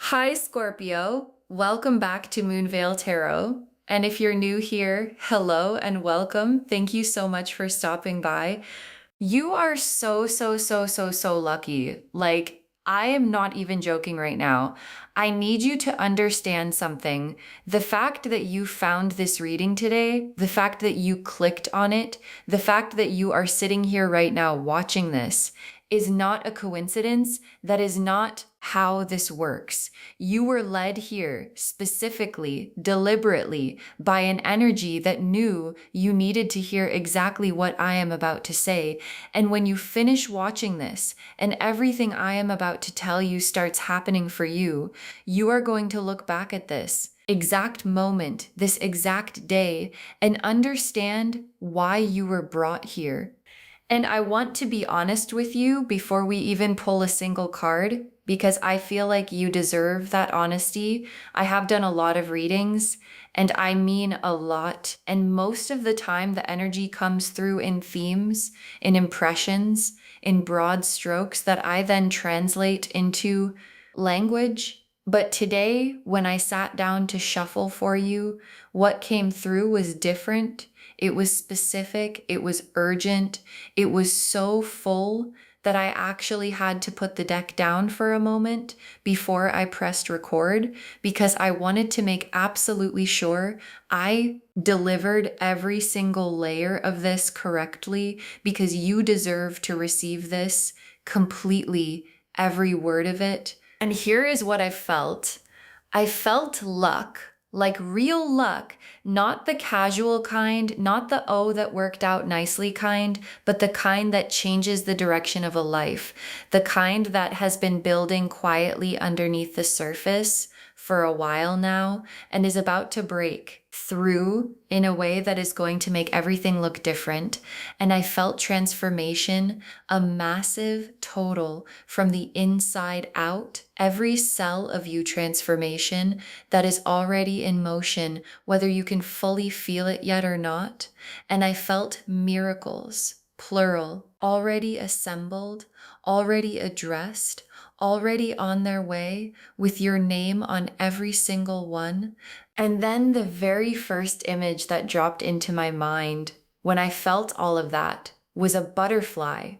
Hi, Scorpio. Welcome back to Moonveil Tarot. And if you're new here, hello and welcome. Thank you so much for stopping by. You are so lucky. Like, I am not even joking right now. I need you to understand something. The fact that you found this reading today, the fact that you clicked on it, the fact that you are sitting here right now watching this is not a coincidence. That is not how this works. You were led here specifically, deliberately, by an energy that knew you needed to hear exactly what I am about to say. And when you finish watching this and everything I am about to tell you starts happening for you, you are going to look back at this exact moment, this exact day, and understand why you were brought here. And I want to be honest with you before we even pull a single card, because I feel like you deserve that honesty. I have done a lot of readings, and I mean a lot. And most of the time, the energy comes through in themes, in impressions, in broad strokes that I then translate into language. But today, when I sat down to shuffle for you, what came through was different. It was specific. It was urgent. It was so full that I actually had to put the deck down for a moment before I pressed record, because I wanted to make absolutely sure I delivered every single layer of this correctly, because you deserve to receive this completely, every word of it. And here is what I felt. I felt luck, like real luck, not the casual kind, not the oh, that worked out nicely kind, but the kind that changes the direction of a life, the kind that has been building quietly underneath the surface for a while now and is about to break through in a way that is going to make everything look different. And I felt transformation, a massive total from the inside out, every cell of you transformation that is already in motion, whether you can fully feel it yet or not. And I felt miracles, plural, already assembled, already addressed, already on their way, with your name on every single one. And then the very first image that dropped into my mind when I felt all of that was a butterfly,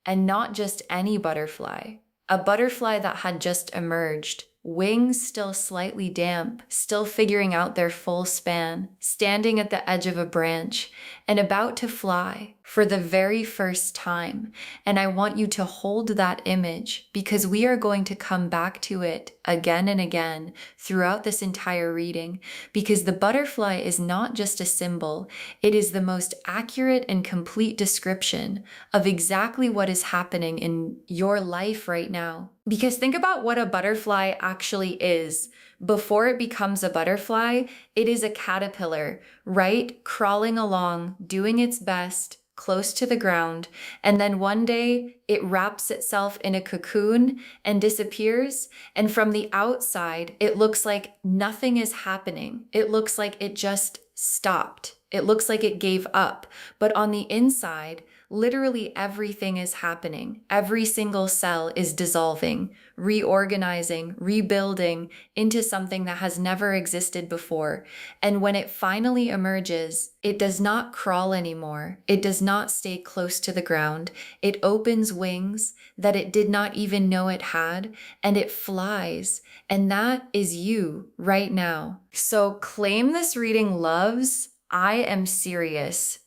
and not just any butterfly, a butterfly that had just emerged, wings still slightly damp, still figuring out their full span, standing at the edge of a branch and about to fly for the very first time. And I want you to hold that image, because we are going to come back to it again and again throughout this entire reading, because the butterfly is not just a symbol. It is the most accurate and complete description of exactly what is happening in your life right now. Because think about what a butterfly actually is. Before it becomes a butterfly, it is a caterpillar, right? Crawling along, doing its best, close to the ground. And then one day it wraps itself in a cocoon and disappears. And from the outside, it looks like nothing is happening. It looks like it just stopped. It looks like it gave up. But on the inside, literally everything is happening. Every single cell is dissolving, reorganizing, rebuilding into something that has never existed before. And when it finally emerges, it does not crawl anymore. It does not stay close to the ground. It opens wings that it did not even know it had, and it flies. And that is you right now. So claim this reading, loves. I am serious.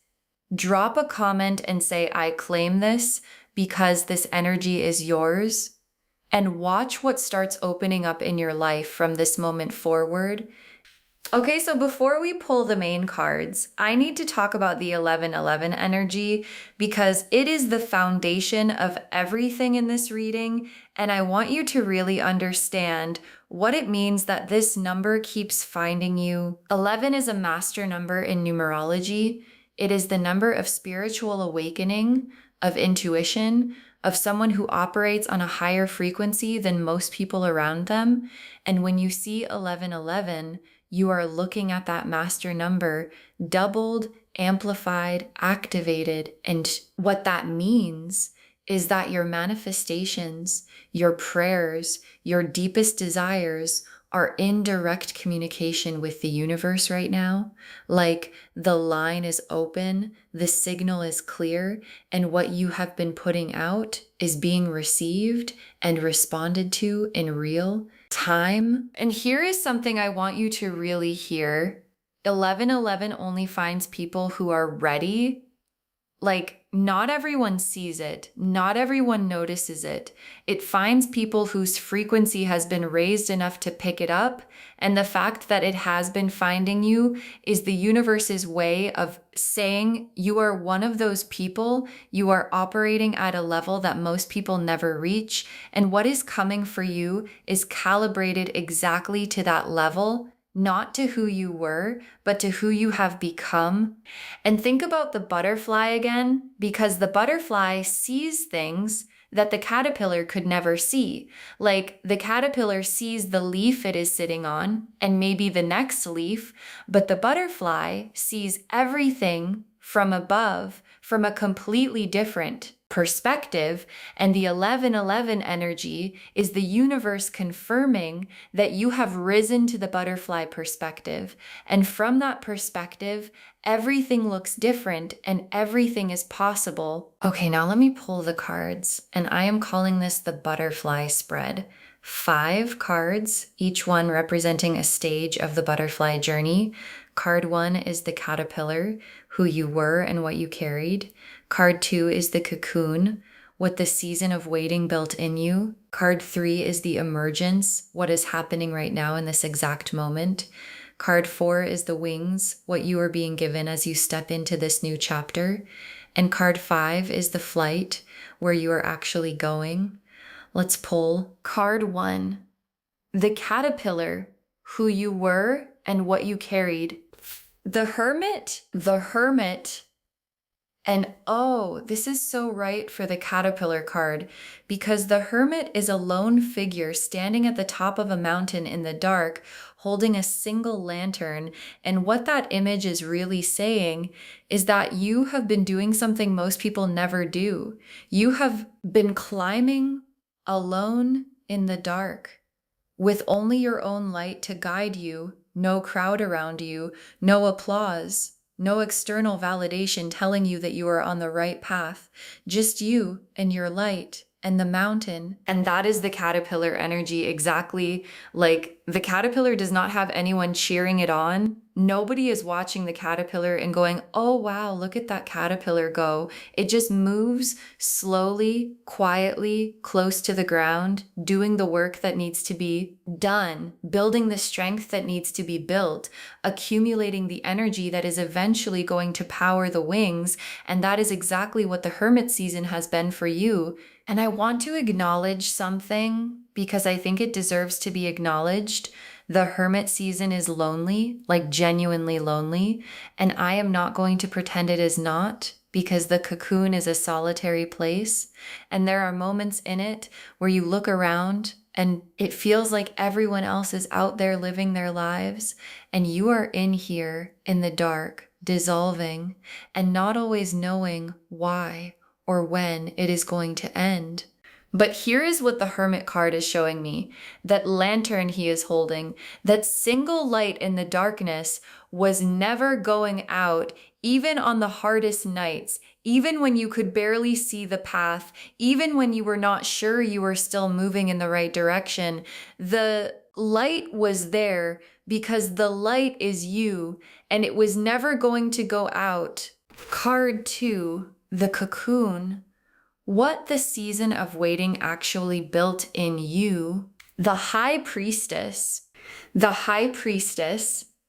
Drop a comment and say, I claim this, because this energy is yours. And watch what starts opening up in your life from this moment forward. Okay, so before we pull the main cards, I need to talk about the 1111 energy, because it is the foundation of everything in this reading. And I want you to really understand what it means that this number keeps finding you. 11 is a master number in numerology. It is the number of spiritual awakening, of intuition, of someone who operates on a higher frequency than most people around them. And when you see 1111, you are looking at that master number doubled, amplified, activated. And what that means is that your manifestations, your prayers, your deepest desires are in direct communication with the universe right now. Like the line is open, the signal is clear, and what you have been putting out is being received and responded to in real time. And here is something I want you to really hear. 1111 only finds people who are ready. Like, not everyone sees it. Not everyone notices it. It finds people whose frequency has been raised enough to pick it up. And the fact that it has been finding you is the universe's way of saying you are one of those people. You are operating at a level that most people never reach. And what is coming for you is calibrated exactly to that level. Not to who you were, but to who you have become. And think about the butterfly again, because the butterfly sees things that the caterpillar could never see. Like the caterpillar sees the leaf it is sitting on and maybe the next leaf, but the butterfly sees everything from above, from a completely different perspective. And the 1111 energy is the universe confirming that you have risen to the butterfly perspective. And from that perspective, everything looks different and everything is possible. Okay, now let me pull the cards. And I am calling this the butterfly spread. 5 cards, each one representing a stage of the butterfly journey. Card 1 is the caterpillar, who you were and what you carried. Card 2 is the cocoon, what the season of waiting built in you. Card 3 is the emergence, what is happening right now in this exact moment. Card 4 is the wings, what you are being given as you step into this new chapter. And card 5 is the flight, where you are actually going. Let's pull card 1, the caterpillar, who you were and what you carried. The hermit, and oh, this is so right for the caterpillar card, because the hermit is a lone figure standing at the top of a mountain in the dark, holding a single lantern. And what that image is really saying is that you have been doing something most people never do. You have been climbing alone in the dark, with only your own light to guide you, no crowd around you, no applause, no external validation telling you that you are on the right path, just you and your light and the mountain. And that is the caterpillar energy, exactly. Like the caterpillar does not have anyone cheering it on. Nobody is watching the caterpillar and going, oh wow, look at that caterpillar go. It just moves slowly, quietly, close to the ground, doing the work that needs to be done, building the strength that needs to be built, accumulating the energy that is eventually going to power the wings. And that is exactly what the hermit season has been for you. And I want to acknowledge something because I think it deserves to be acknowledged. The hermit season is lonely, like genuinely lonely, and I am not going to pretend it is not, because the cocoon is a solitary place, and there are moments in it where you look around and it feels like everyone else is out there living their lives, and you are in here in the dark, dissolving, and not always knowing why or when it is going to end. But here is what the hermit card is showing me. That lantern he is holding, that single light in the darkness was never going out, even on the hardest nights, even when you could barely see the path, even when you were not sure you were still moving in the right direction. The light was there because the light is you, and it was never going to go out. Card 2, the cocoon. What the season of waiting actually built in you. The high priestess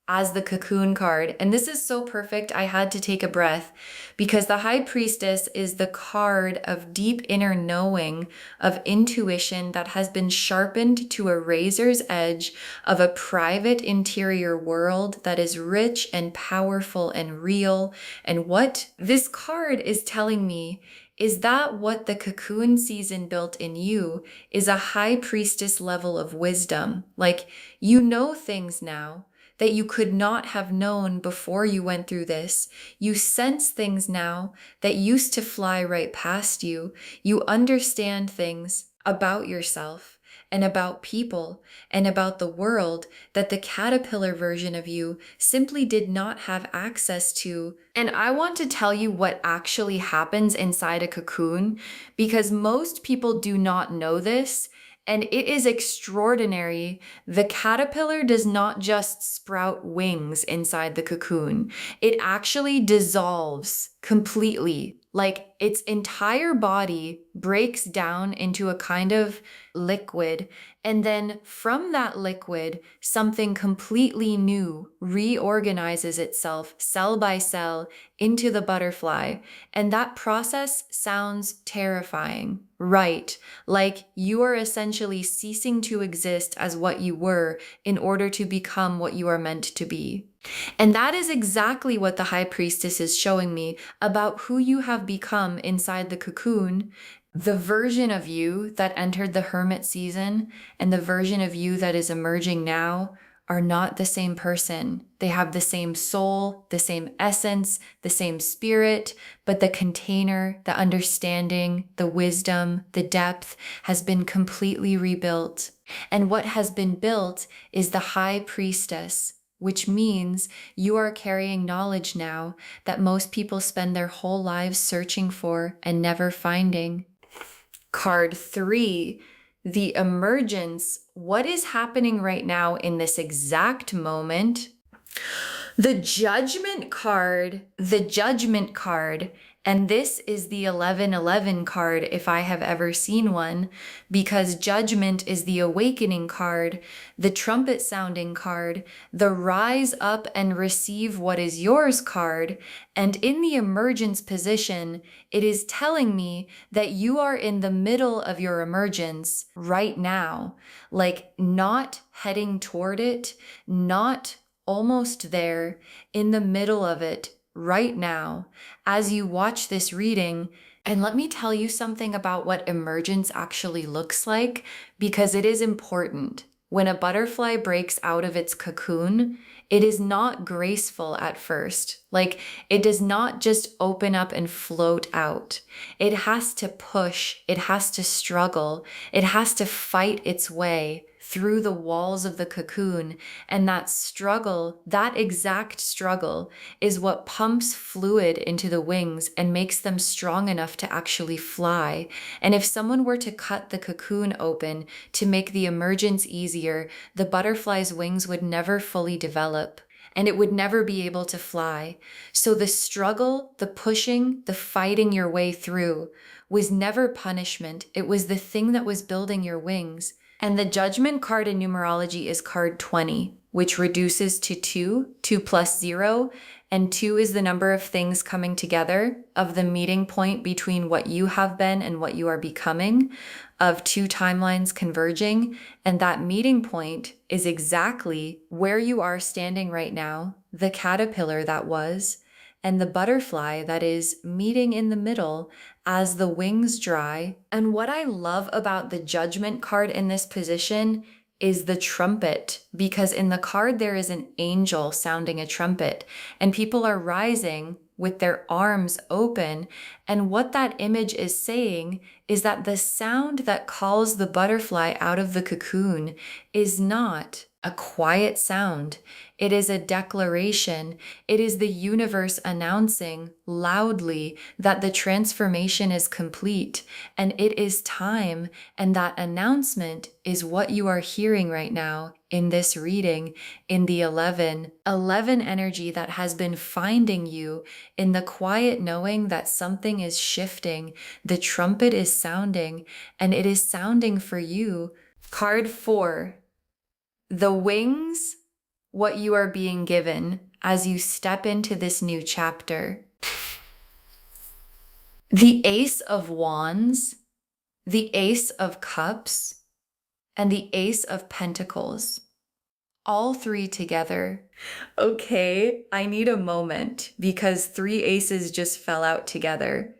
as the cocoon card. And this is so perfect. I had to take a breath because the high priestess is the card of deep inner knowing, of intuition that has been sharpened to a razor's edge of a private interior world that is rich and powerful and real. And what this card is telling me is that what the cocoon season built in you is a high priestess level of wisdom. Like, you know things now. that you could not have known before you went through this. You sense things now that used to fly right past you. You understand things about yourself and about people and about the world that the caterpillar version of you simply did not have access to. And I want to tell you what actually happens inside a cocoon, because most people do not know this. And it is extraordinary. The caterpillar does not just sprout wings inside the cocoon. It actually dissolves completely. Like its entire body breaks down into a kind of liquid. And then from that liquid, something completely new reorganizes itself cell by cell into the butterfly. And that process sounds terrifying, right? Like you are essentially ceasing to exist as what you were in order to become what you are meant to be. And that is exactly what the High Priestess is showing me about who you have become inside the cocoon. The version of you that entered the hermit season and the version of you that is emerging now are not the same person. They have the same soul, the same essence, the same spirit, but the container, the understanding, the wisdom, the depth has been completely rebuilt. And what has been built is the High Priestess, which means you are carrying knowledge now that most people spend their whole lives searching for and never finding. Card 3, the emergence. What is happening right now in this exact moment? The Judgment card, and this is the 1111 card if I have ever seen one, because Judgment is the awakening card, the trumpet sounding card, the rise up and receive what is yours card. And in the emergence position, it is telling me that you are in the middle of your emergence right now, like not heading toward it, not almost there, in the middle of it right now as you watch this reading. And let me tell you something about what emergence actually looks like, because it is important. When a butterfly breaks out of its cocoon, it is not graceful at first. Like it does not just open up and float out. It has to push, it has to struggle, it has to fight its way through the walls of the cocoon. And that struggle, that exact struggle, is what pumps fluid into the wings and makes them strong enough to actually fly. And if someone were to cut the cocoon open to make the emergence easier, the butterfly's wings would never fully develop, and it would never be able to fly. So the struggle, the pushing, the fighting your way through was never punishment. It was the thing that was building your wings. And the Judgment card in numerology is card 20, which reduces to 2 plus 0. And 2 is the number of things coming together, of the meeting point between what you have been and what you are becoming, of 2 timelines converging. And that meeting point is exactly where you are standing right now, the caterpillar that was, and the butterfly that is meeting in the middle as the wings dry. And what I love about the Judgment card in this position is the trumpet, because in the card there is an angel sounding a trumpet, and people are rising with their arms open. And what that image is saying is that the sound that calls the butterfly out of the cocoon is not a quiet sound. It is a declaration. It is the universe announcing loudly that the transformation is complete and it is time. And that announcement is what you are hearing right now in this reading, in the 11 energy that has been finding you in the quiet knowing that something is shifting. The trumpet is sounding, and it is sounding for you. Card 4. The wings, what you are being given as you step into this new chapter. The Ace of Wands, the Ace of Cups, and the Ace of Pentacles. All 3 together. Okay, I need a moment because 3 aces just fell out together.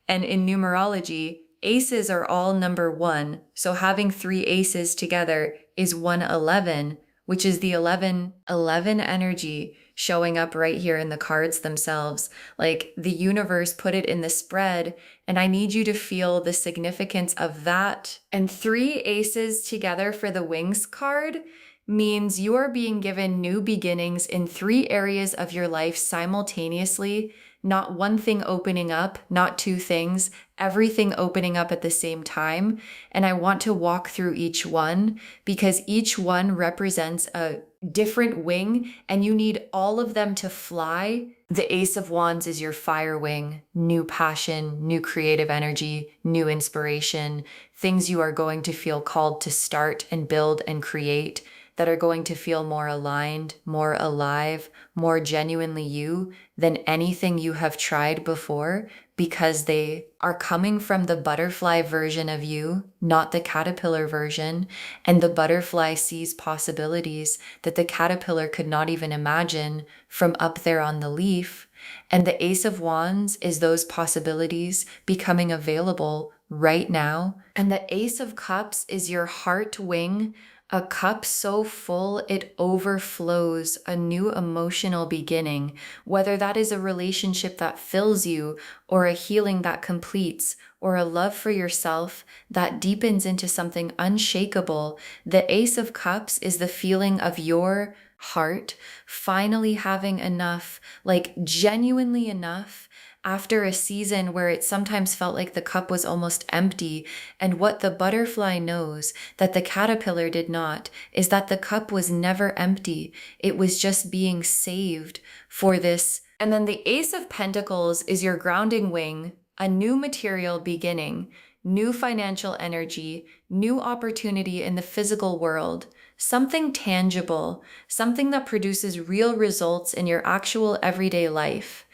And in numerology, aces are all number 1. So having 3 aces together is 111, which is the 11 energy showing up right here in the cards themselves. Like the universe put it in the spread, and I need you to feel the significance of that. And 3 aces together for the wings card means you are being given new beginnings in 3 areas of your life simultaneously, not one thing opening up, not 2 things, everything opening up at the same time. And I want to walk through each one because each one represents a different wing and you need all of them to fly. The Ace of Wands is your fire wing, new passion, new creative energy, new inspiration, things you are going to feel called to start and build and create that are going to feel more aligned, more alive, more genuinely you than anything you have tried before, because they are coming from the butterfly version of you, not the caterpillar version. And the butterfly sees possibilities that the caterpillar could not even imagine from up there on the leaf. And the Ace of Wands is those possibilities becoming available right now. And the Ace of Cups is your heart wing, a cup so full it overflows, a new emotional beginning, whether that is a relationship that fills you, or a healing that completes, or a love for yourself that deepens into something unshakable. The Ace of Cups is the feeling of your heart finally having enough, like genuinely enough, after a season where it sometimes felt like the cup was almost empty. And what the butterfly knows that the caterpillar did not is that the cup was never empty. It was just being saved for this. And then the Ace of Pentacles is your grounding wing, a new material beginning, new financial energy, new opportunity in the physical world, something tangible, something that produces real results in your actual everyday life.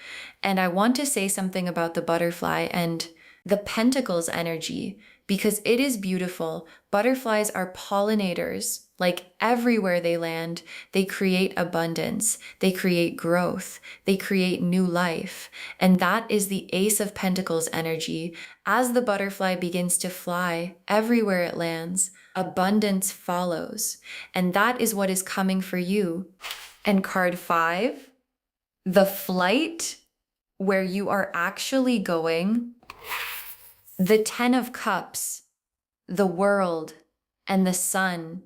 And I want to say something about the butterfly and the pentacles energy because it is beautiful. Butterflies are pollinators. Like everywhere they land, they create abundance, they create growth, they create new life. And that is the Ace of Pentacles energy. As the butterfly begins to fly, everywhere it lands, abundance follows. And that is what is coming for you. And card 5, the flight where you are actually going, the 10 of Cups, the world, and the sun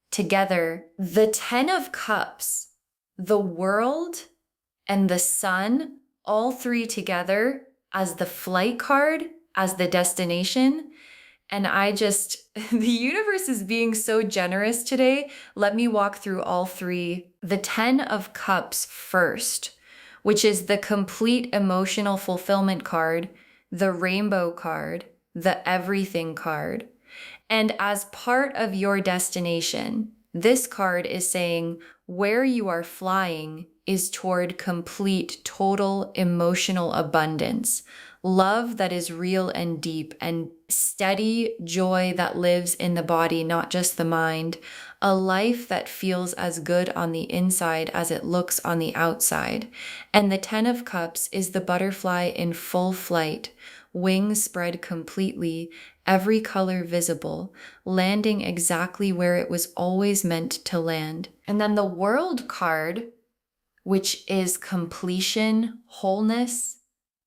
together. The 10 of Cups, the world, and the sun, all 3 together as the flight card, as the destination. And the universe is being so generous today. Let me walk through all 3. The 10 of Cups first, which is the complete emotional fulfillment card, the rainbow card, the everything card. And as part of your destination, this card is saying where you are flying is toward complete, total emotional abundance, love that is real and deep, and steady joy that lives in the body, not just the mind, a life that feels as good on the inside as it looks on the outside. And the 10 of Cups is the butterfly in full flight, wings spread completely, every color visible, landing exactly where it was always meant to land. And then the World card, which is completion, wholeness,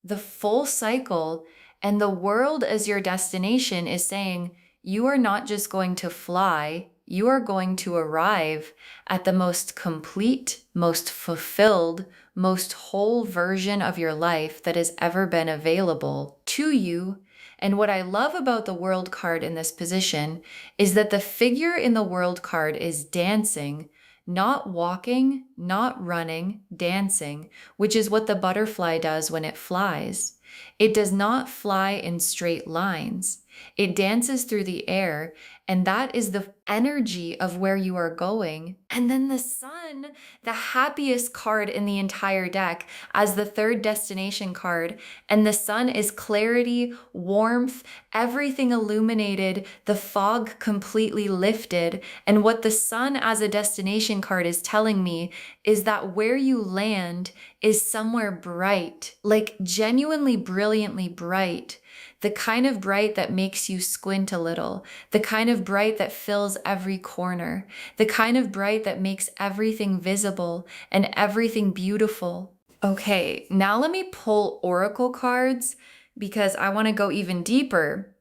the full cycle, and the world as your destination is saying you are not just going to fly, you are going to arrive at the most complete, most fulfilled, most whole version of your life that has ever been available to you. And what I love about the World card in this position is that the figure in the World card is dancing, not walking, not running, dancing, which is what the butterfly does when it flies. It does not fly in straight lines. It dances through the air, and that is the energy of where you are going. And then the sun, the happiest card in the entire deck, as the 3rd destination card. And the sun is clarity, warmth, everything illuminated, the fog completely lifted. And what the sun as a destination card is telling me is that where you land is somewhere bright, like genuinely brilliantly bright. the kind of bright that makes you squint a little, the kind of bright that fills every corner, the kind of bright that makes everything visible and everything beautiful. Okay, now let me pull oracle cards because I want to go even deeper.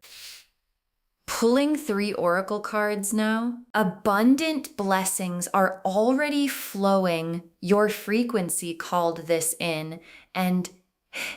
Pulling 3 oracle cards now. Abundant blessings are already flowing. Your frequency called this in, and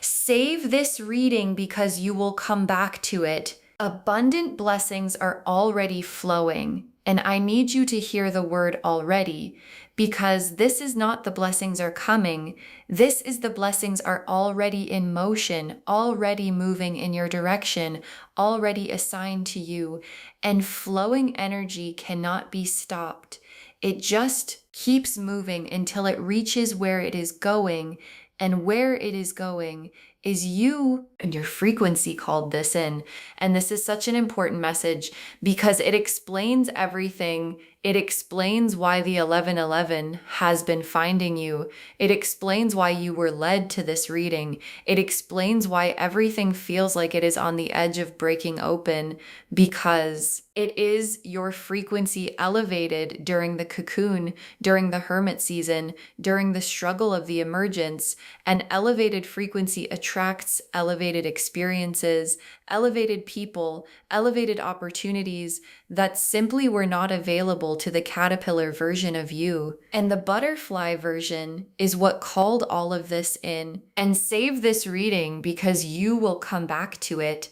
save this reading because you will come back to it. Abundant blessings are already flowing, and I need you to hear the word already, because this is not the blessings are coming. This is the blessings are already in motion, already moving in your direction, already assigned to you, and flowing energy cannot be stopped. It just keeps moving until it reaches where it is going, and where it is going is you, and your frequency called this in. And this is such an important message because it explains everything. It explains why the 1111 has been finding you. It explains why you were led to this reading. It explains why everything feels like it is on the edge of breaking open, because it is your frequency elevated during the cocoon, during the hermit season, during the struggle of the emergence. An elevated frequency attracts elevated experiences, elevated people, elevated opportunities that simply were not available to the caterpillar version of you. And the butterfly version is what called all of this in. And save this reading because you will come back to it.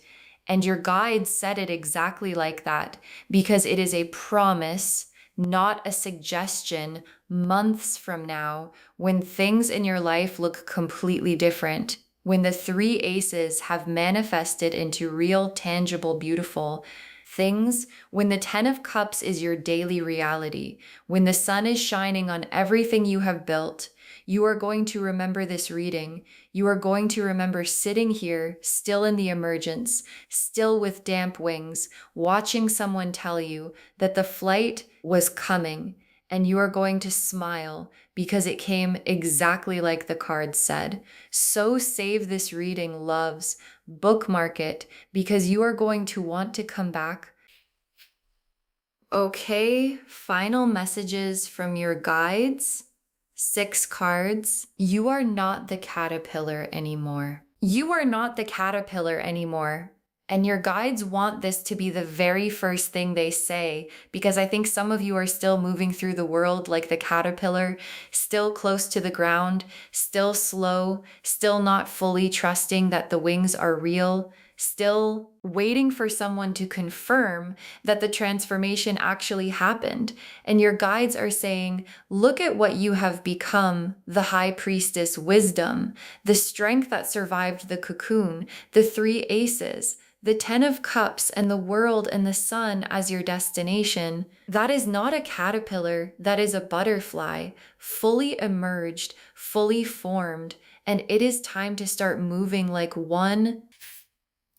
And your guide said it exactly like that, because it is a promise, not a suggestion, months from now, when things in your life look completely different. When the 3 aces have manifested into real, tangible, beautiful things, when the 10 of Cups is your daily reality, when the sun is shining on everything you have built, you are going to remember this reading. You are going to remember sitting here, still in the emergence, still with damp wings, watching someone tell you that the flight was coming, and you are going to smile because it came exactly like the card said. So save this reading, loves. Bookmark it because you are going to want to come back. Okay, final messages from your guides. 6 cards. You are not the caterpillar anymore. You are not the caterpillar anymore. And your guides want this to be the very first thing they say, because I think some of you are still moving through the world like the caterpillar, still close to the ground, still slow, still not fully trusting that the wings are real, still waiting for someone to confirm that the transformation actually happened. And your guides are saying, look at what you have become, the high priestess wisdom, the strength that survived the cocoon, the 3 aces, the 10 of Cups, and the world and the sun as your destination. That is not a caterpillar, that is a butterfly, fully emerged, fully formed, and it is time to start moving like one.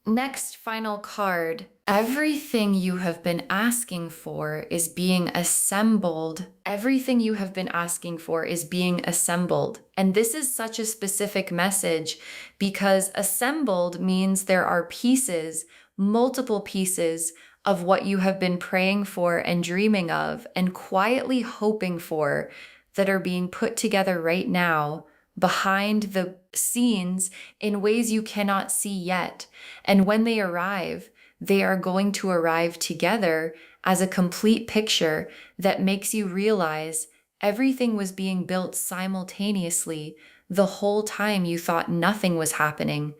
Next final card. Everything you have been asking for is being assembled. Everything you have been asking for is being assembled. And this is such a specific message because assembled means there are pieces, multiple pieces of what you have been praying for and dreaming of and quietly hoping for that are being put together right now behind the scenes in ways you cannot see yet. And when they arrive, they are going to arrive together as a complete picture that makes you realize everything was being built simultaneously the whole time you thought nothing was happening.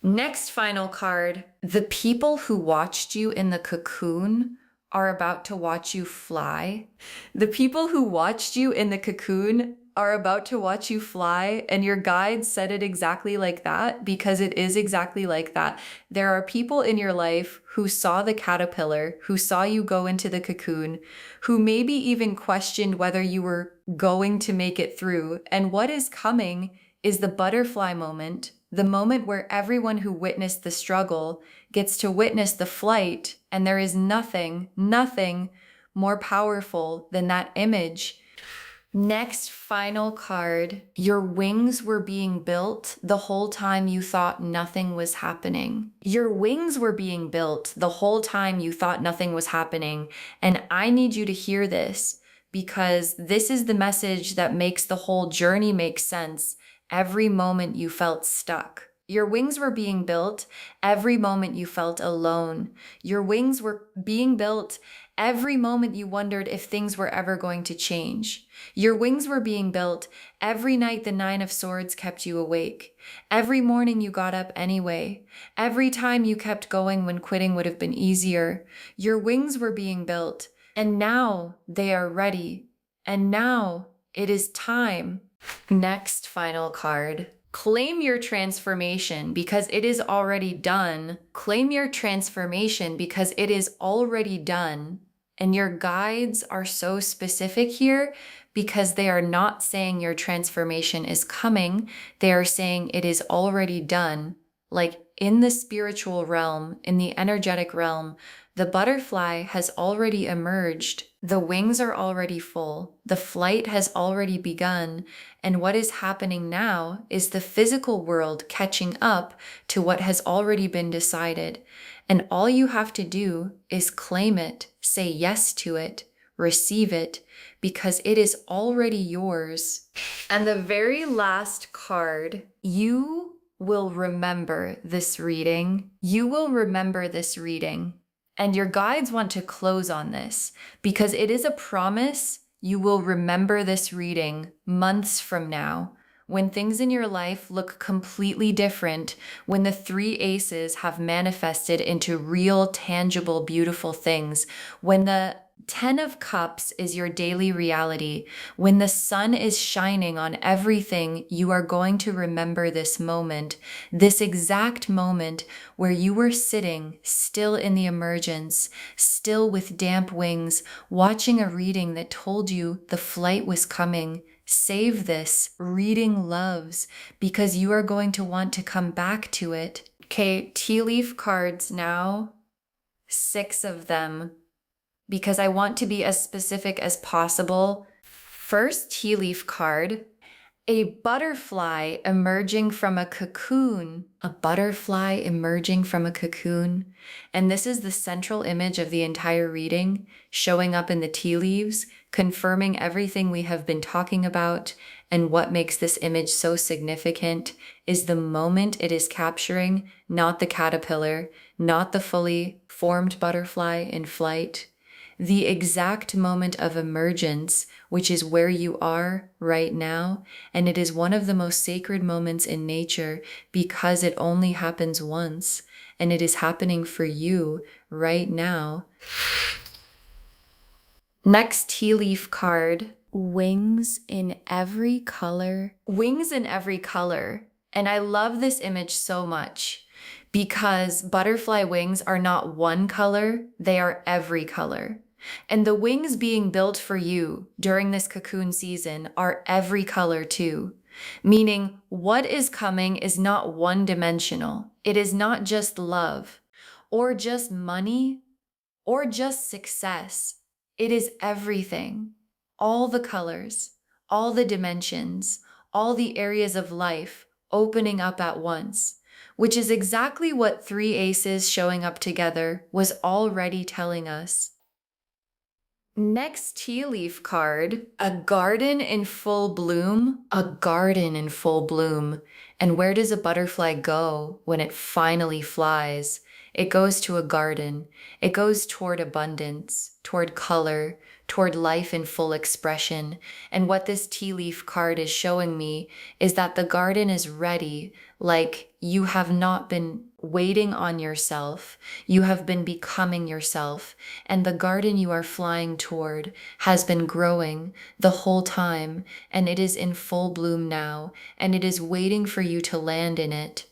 Next final card. The people who watched you in the cocoon are about to watch you fly. The people who watched you in the cocoon are about to watch you fly, and your guide said it exactly like that because it is exactly like that. There are people in your life who saw the caterpillar, who saw you go into the cocoon, who maybe even questioned whether you were going to make it through. And what is coming is the butterfly moment, the moment where everyone who witnessed the struggle gets to witness the flight, and there is nothing more powerful than that image. Next, final card. Your wings were being built the whole time you thought nothing was happening. Your wings were being built the whole time you thought nothing was happening. And I need you to hear this because this is the message that makes the whole journey make sense every moment you felt stuck. Your wings were being built every moment you felt alone. Your wings were being built every moment you wondered if things were ever going to change. Your wings were being built every night the Nine of Swords kept you awake. Every morning you got up anyway. Every time you kept going when quitting would have been easier. Your wings were being built, and now they are ready. And now it is time. Next final card. Claim your transformation because it is already done. Claim your transformation because it is already done. And your guides are so specific here because they are not saying your transformation is coming. They are saying it is already done. Like in the spiritual realm, in the energetic realm, the butterfly has already emerged. The wings are already full. The flight has already begun. And what is happening now is the physical world catching up to what has already been decided. And all you have to do is claim it, say yes to it, receive it, because it is already yours. And the very last card, you will remember this reading. You will remember this reading. And your guides want to close on this because it is a promise. You will remember this reading months from now when things in your life look completely different, when the three aces have manifested into real, tangible, beautiful things, when the 10 of Cups is your daily reality. When the sun is shining on everything, you are going to remember this moment, this exact moment where you were sitting still in the emergence, still with damp wings, watching a reading that told you the flight was coming. Save this reading loves because you are going to want to come back to it. Okay, tea leaf cards now, 6 of them, because I want to be as specific as possible. First tea leaf card, a butterfly emerging from a cocoon. A butterfly emerging from a cocoon. And this is the central image of the entire reading, showing up in the tea leaves, confirming everything we have been talking about. And what makes this image so significant is the moment it is capturing, not the caterpillar, not the fully formed butterfly in flight. The exact moment of emergence, which is where you are right now, and it is one of the most sacred moments in nature because it only happens once, and it is happening for you right now. Next tea leaf card, wings in every color. Wings in every color. And I love this image so much because butterfly wings are not one color, they are every color. And the wings being built for you during this cocoon season are every color too. Meaning what is coming is not one-dimensional. It is not just love or just money or just success. It is everything. All the colors, all the dimensions, all the areas of life opening up at once, which is exactly what 3 aces showing up together was already telling us. Next tea leaf card, a garden in full bloom, a garden in full bloom. And where does a butterfly go when it finally flies? It goes to a garden. It goes toward abundance, toward color, toward life in full expression. And what this tea leaf card is showing me is that the garden is ready, like you have not been waiting on yourself. You have been becoming yourself. And the garden you are flying toward has been growing the whole time. And it is in full bloom now. And it is waiting for you to land in it.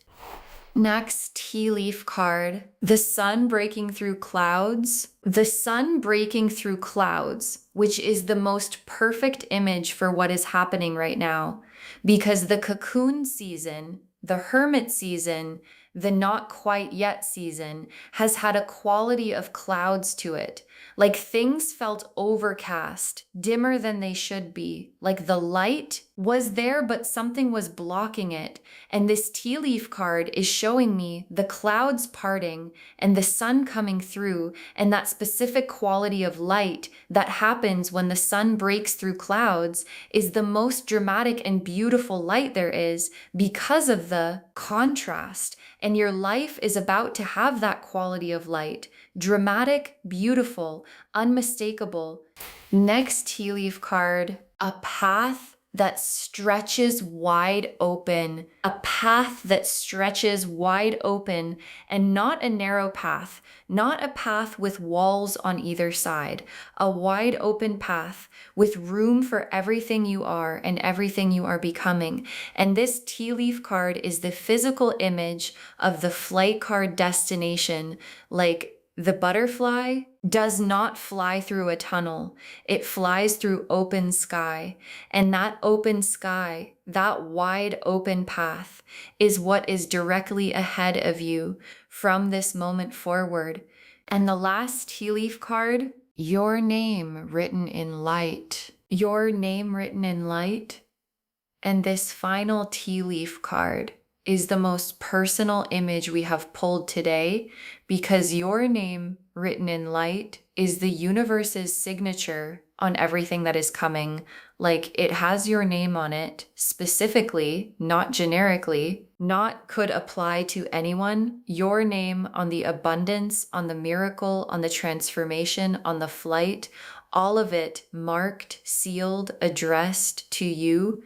Next tea leaf card, the sun breaking through clouds. The sun breaking through clouds, which is the most perfect image for what is happening right now. Because the cocoon season, the hermit season, the not quite yet season has had a quality of clouds to it. Like things felt overcast, dimmer than they should be. Like the light was there, but something was blocking it. And this tea leaf card is showing me the clouds parting and the sun coming through, and that specific quality of light that happens when the sun breaks through clouds is the most dramatic and beautiful light there is because of the contrast. And your life is about to have that quality of light. Dramatic, beautiful, unmistakable. Next tea leaf card, a path that stretches wide open. A path that stretches wide open, and not a narrow path, not a path with walls on either side. A wide open path with room for everything you are and everything you are becoming. And this tea leaf card is the physical image of the flight card destination. Like the butterfly does not fly through a tunnel. It flies through open sky. And that open sky, that wide open path, is what is directly ahead of you from this moment forward. And the last tea leaf card, your name written in light. Your name written in light. And this final tea leaf card is the most personal image we have pulled today, because your name written in light is the universe's signature on everything that is coming. Like it has your name on it specifically, not generically, not could apply to anyone. Your name on the abundance, on the miracle, on the transformation, on the flight, all of it marked, sealed, addressed to you.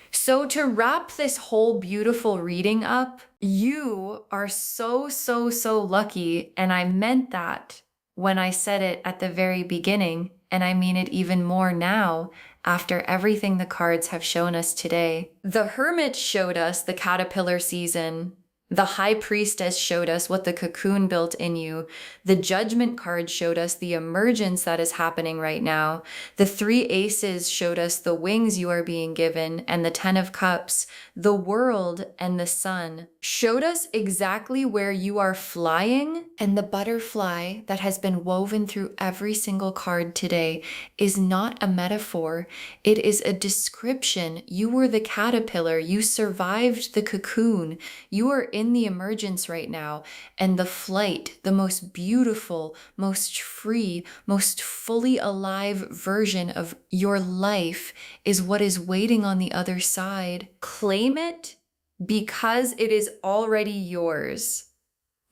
So to wrap this whole beautiful reading up, you are so, so, so lucky. And I meant that when I said it at the very beginning. And I mean it even more now after everything the cards have shown us today. The Hermit showed us the caterpillar season. The High Priestess showed us what the cocoon built in you. The Judgment card showed us the emergence that is happening right now. The Three Aces showed us the wings you are being given, and the Ten of Cups, the world and the sun, showed us exactly where you are flying. And the butterfly that has been woven through every single card today is not a metaphor. It is a description. You were the caterpillar. You survived the cocoon. You are in the emergence right now, and the flight, the most beautiful, most free, most fully alive version of your life is what is waiting on the other side. Claim it because it is already yours.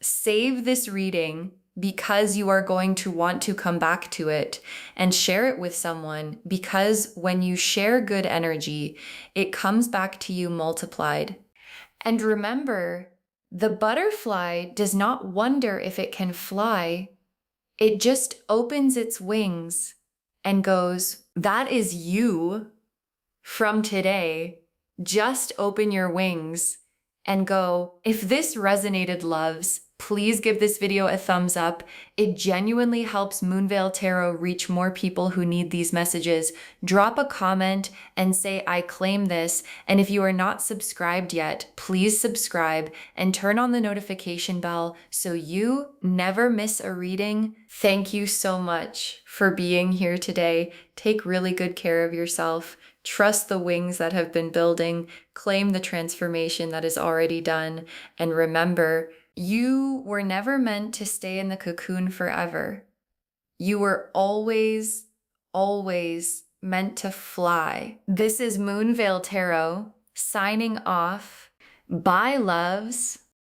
Save this reading because you are going to want to come back to it, and share it with someone, because when you share good energy, it comes back to you multiplied. And remember, the butterfly does not wonder if it can fly. It just opens its wings and goes, that is you from today. Just open your wings and go. If this resonated, loves, please give this video a thumbs up. It genuinely helps Moonveil Tarot reach more people who need these messages. Drop a comment and say, I claim this. And if you are not subscribed yet, please subscribe and turn on the notification bell so you never miss a reading. Thank you so much for being here today. Take really good care of yourself. Trust the wings that have been building. Claim the transformation that is already done. And remember, you were never meant to stay in the cocoon forever. You were always, always meant to fly. This is Moonveil Tarot signing off. Bye, loves.